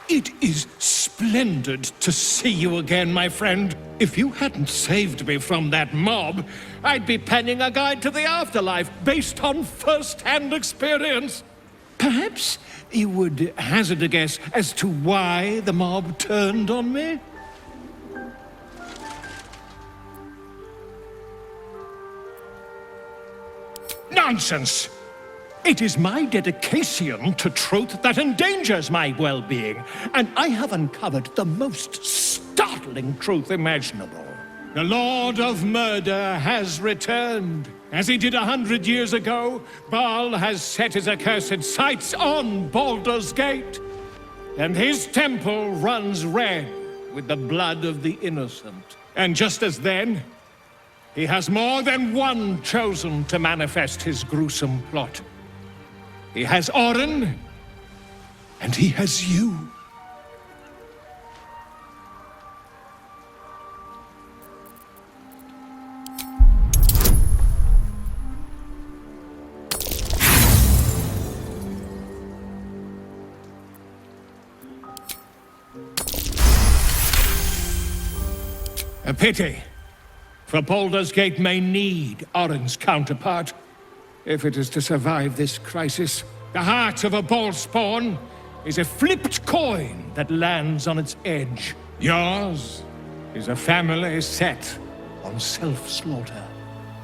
It is splendid to see you again, my friend. If you hadn't saved me from that mob, I'd be penning a guide to the afterlife based on first-hand experience. Perhaps you would hazard a guess as to why the mob turned on me? Nonsense! It is my dedication to truth that endangers my well-being, and I have uncovered the most startling truth imaginable. The Lord of Murder has returned. As he did 100 years ago, Baal has set his accursed sights on Baldur's Gate, and his temple runs red with the blood of the innocent. And just as then, he has more than one chosen to manifest his gruesome plot. He has Orin, and he has you. A pity, for Baldur's Gate may need Orin's counterpart. If it is to survive this crisis, the heart of a ball-spawn is a flipped coin that lands on its edge. Yours is a family set on self-slaughter.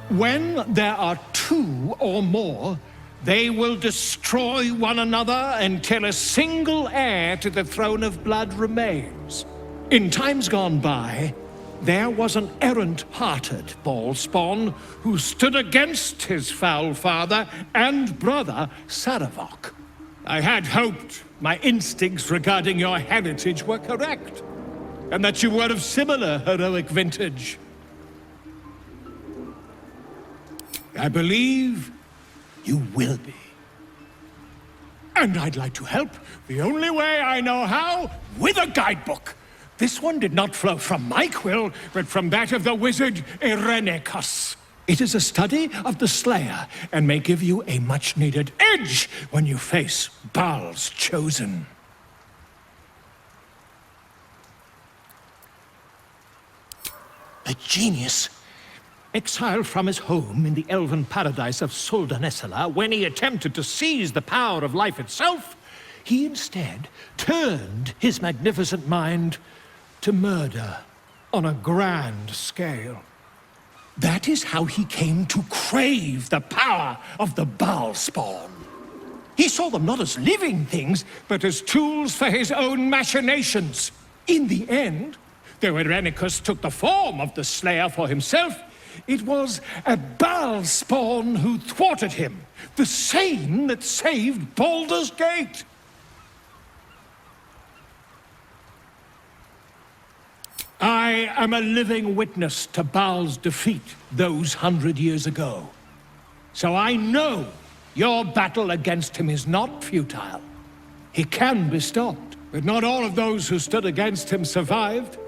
When there are two or more, they will destroy one another until a single heir to the throne of blood remains. In times gone by, there was an errant-hearted ball-spawn who stood against his foul father and brother, Saravok. I had hoped my instincts regarding your heritage were correct, and that you were of similar heroic vintage. I believe you will be. And I'd like to help the only way I know how, with a guidebook. This one did not flow from my quill, but from that of the wizard Irenicus. It is a study of the Slayer, and may give you a much-needed edge when you face Baal's chosen. A genius, exiled from his home in the elven paradise of Soldanessala, when he attempted to seize the power of life itself, he instead turned his magnificent mind to murder on a grand scale. That is how he came to crave the power of the Baal-spawn. He saw them not as living things, but as tools for his own machinations. In the end, though Irenicus took the form of the Slayer for himself, it was a Baal-spawn who thwarted him, the same that saved Baldur's Gate. I am a living witness to Baal's defeat those 100 years ago. So I know your battle against him is not futile. He can be stopped, but not all of those who stood against him survived.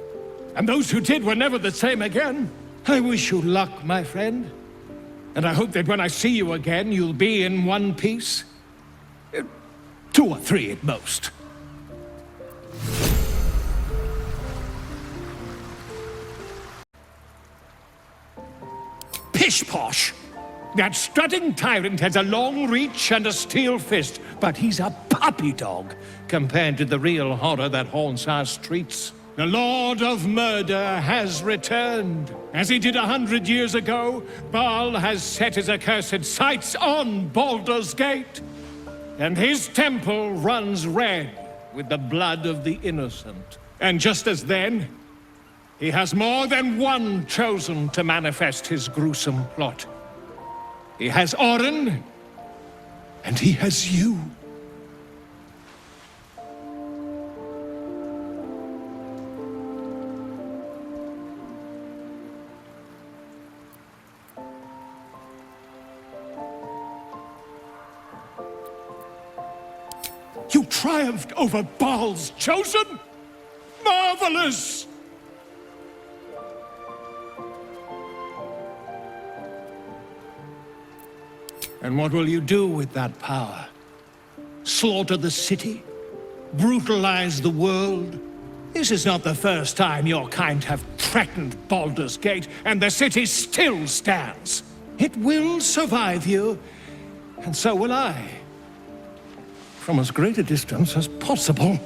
And those who did were never the same again. I wish you luck, my friend. And I hope that when I see you again, you'll be in one piece. 2 or 3 at most. Pish-posh! That strutting tyrant has a long reach and a steel fist, but he's a puppy dog compared to the real horror that haunts our streets. The Lord of Murder has returned. As he did 100 years ago, Baal has set his accursed sights on Baldur's Gate, and his temple runs red with the blood of the innocent. And just as then, he has more than one chosen to manifest his gruesome plot. He has Orin, and he has you. You triumphed over Baal's chosen? Marvelous! And what will you do with that power? Slaughter the city? brutalize the world. This is not the first time your kind have threatened Baldur's Gate, and the city still stands. It will survive you, and so will I. From as great a distance as possible.